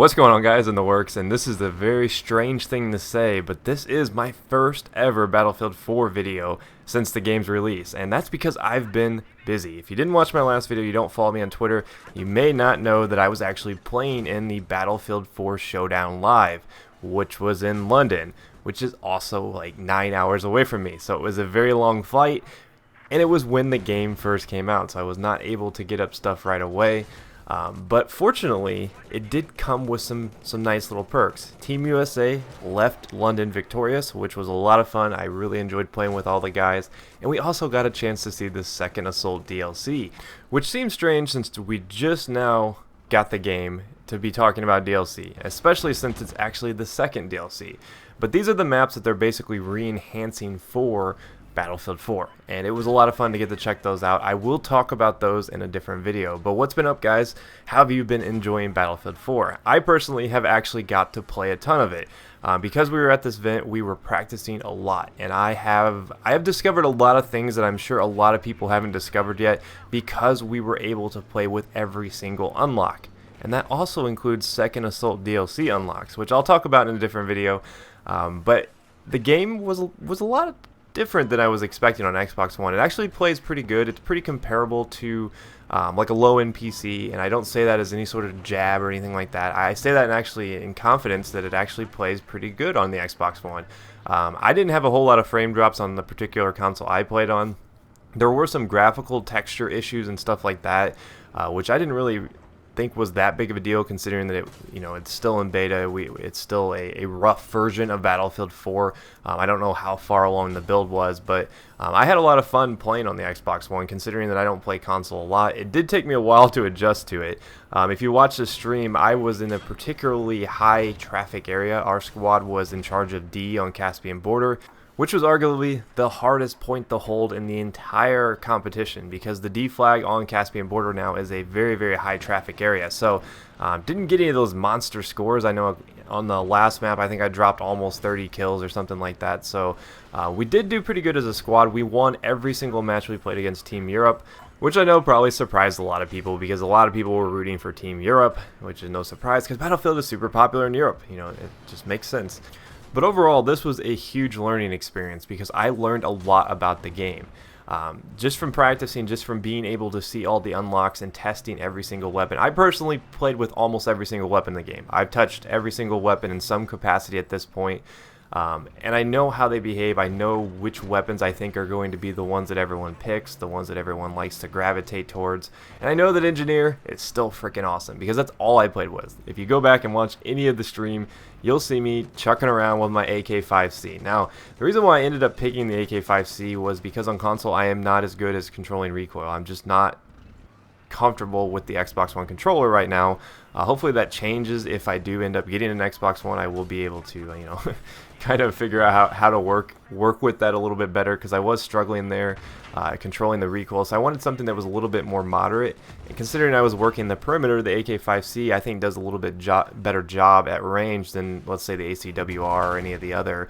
What's going on, guys, in the works? And this is a very strange thing to say, but this is my first ever Battlefield 4 video since the game's release, and that's because I've been busy. If you didn't watch my last video, you don't follow me on Twitter, you may not know that I was actually playing in the Battlefield 4 Showdown live, which was in London, which is also like 9 hours away from me. So it was a very long flight, and it was when the game first came out, so I was not able to get up stuff right away. But fortunately, it did come with some nice little perks. Team USA left London victorious, which was a lot of fun. I really enjoyed playing with all the guys. And we also got a chance to see the second Assault DLC, which seems strange since we just now got the game to be talking about DLC, especially since it's actually the second DLC. But these are the maps that they're basically re-enhancing for Battlefield 4, and it was a lot of fun to get to check those out. I will talk about those in a different video. But what's been up, guys? How have you been enjoying Battlefield 4? I personally have actually got to play a ton of it. Because we were at this event, we were practicing a lot, and I have discovered a lot of things that I'm sure a lot of people haven't discovered yet, because we were able to play with every single unlock. And that also includes second Assault DLC unlocks, which I'll talk about in a different video. But the game was a lot different than I was expecting on Xbox One. It actually plays pretty good. It's pretty comparable to like a low-end PC, and I don't say that as any sort of jab or anything like that. I say that in confidence that it actually plays pretty good on the Xbox One. I didn't have a whole lot of frame drops on the particular console I played on. There were some graphical texture issues and stuff like that, which I didn't really think was that big of a deal, considering that it's still in beta. It's still a rough version of Battlefield 4. I don't know how far along the build was, but I had a lot of fun playing on the Xbox One, considering that I don't play console a lot. It did take me a while to adjust to it. If you watch the stream, I was in a particularly high traffic area. Our squad was in charge of D on Caspian border, which was arguably the hardest point to hold in the entire competition, because the D flag on Caspian border now is a very, very high traffic area. So didn't get any of those monster scores. I know on the last map I think I dropped almost 30 kills or something like that. So we did do pretty good as a squad. We won every single match we played against Team Europe, which I know probably surprised a lot of people, because a lot of people were rooting for Team Europe, which is no surprise because Battlefield is super popular in Europe. It just makes sense. But overall, this was a huge learning experience, because I learned a lot about the game. Just from practicing, just from being able to see all the unlocks and testing every single weapon. I personally played with almost every single weapon in the game. I've touched every single weapon in some capacity at this point. And I know how they behave. I know which weapons I think are going to be the ones that everyone picks, the ones that everyone likes to gravitate towards. And I know that Engineer is still freaking awesome, because that's all I played with. If you go back and watch any of the stream, you'll see me chucking around with my AK-5C. Now, the reason why I ended up picking the AK-5C was because on console I am not as good as controlling recoil. I'm just not comfortable with the Xbox One controller right now. Hopefully that changes. If I do end up getting an Xbox One, I will be able to kind of figure out how to work with that a little bit better, because I was struggling there controlling the recoil. So I wanted something that was a little bit more moderate, and considering I was working the perimeter, the AK-5C I think does a little bit better job at range than, let's say, the ACWR or any of the other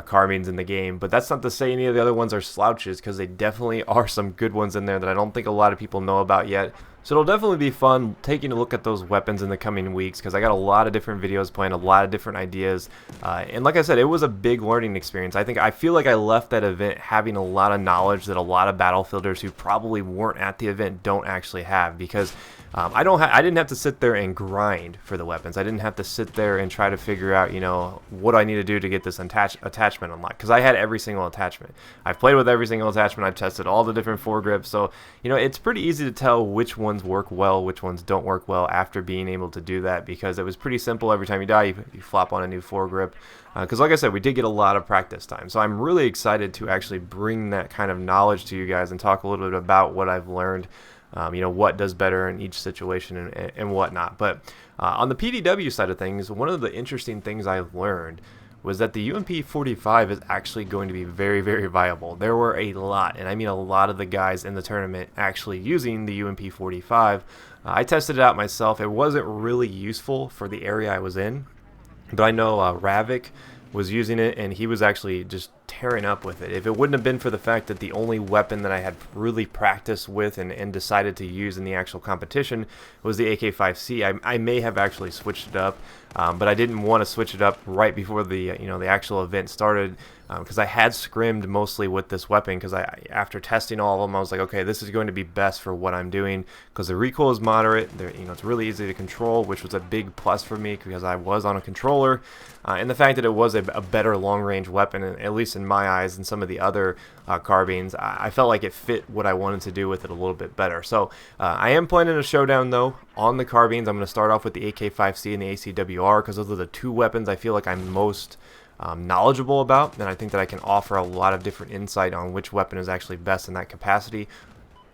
carbines in the game. But that's not to say any of the other ones are slouches, because they definitely are some good ones in there that I don't think a lot of people know about yet. So it'll definitely be fun taking a look at those weapons in the coming weeks, because I got a lot of different videos playing, a lot of different ideas, and like I said, it was a big learning experience. I feel like I left that event having a lot of knowledge that a lot of Battlefielders who probably weren't at the event don't actually have, because I didn't have to sit there and grind for the weapons. I didn't have to sit there and try to figure out, what I need to do to get this attachment unlocked, because I had every single attachment. I've played with every single attachment. I've tested all the different foregrips, so it's pretty easy to tell which ones work well, which ones don't work well after being able to do that, because it was pretty simple. Every time you die, you flop on a new foregrip, because like I said, we did get a lot of practice time. So I'm really excited to actually bring that kind of knowledge to you guys and talk a little bit about what I've learned. What does better in each situation and whatnot. But on the PDW side of things, one of the interesting things I've learned was that the UMP-45 is actually going to be very, very viable. There were a lot, and I mean a lot of the guys in the tournament actually using the UMP-45. I tested it out myself. It wasn't really useful for the area I was in, but I know Ravik was using it, and he was actually just tearing up with it. If it wouldn't have been for the fact that the only weapon that I had really practiced with and decided to use in the actual competition was the AK-5C, I may have actually switched it up, but I didn't want to switch it up right before the the actual event started, because I had scrimmed mostly with this weapon, because after testing all of them, I was like, okay, this is going to be best for what I'm doing, because the recoil is moderate. It's really easy to control, which was a big plus for me because I was on a controller, and the fact that it was a better long-range weapon, at least in my eyes, than some of the other carbines, I felt like it fit what I wanted to do with it a little bit better. So I am planning a showdown though on the carbines. I'm going to start off with the AK-5C and the ACWR, because those are the two weapons I feel like I'm most knowledgeable about, and I think that I can offer a lot of different insight on which weapon is actually best in that capacity.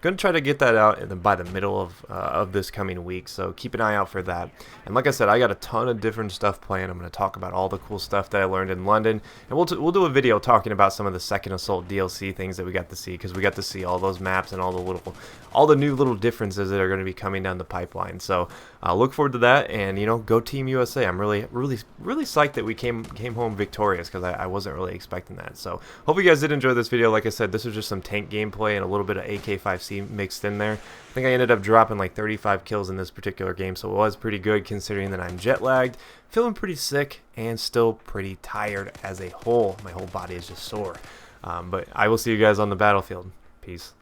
Gonna try to get that out by the middle of this coming week, so keep an eye out for that. And like I said, I got a ton of different stuff planned. I'm going to talk about all the cool stuff that I learned in London, and we'll do a video talking about some of the Second Assault DLC things that we got to see, because we got to see all those maps and all the new little differences that are going to be coming down the pipeline. So look forward to that, and go Team USA. I'm really psyched that we came home victorious, because I wasn't really expecting that. So hope you guys did enjoy this video. Like I said, this was just some tank gameplay and a little bit of AK-5C mixed in there. I think I ended up dropping like 35 kills in this particular game, so it was pretty good considering that I'm jet lagged, feeling pretty sick, and still pretty tired as a whole. My whole body is just sore. But I will see you guys on the battlefield. Peace.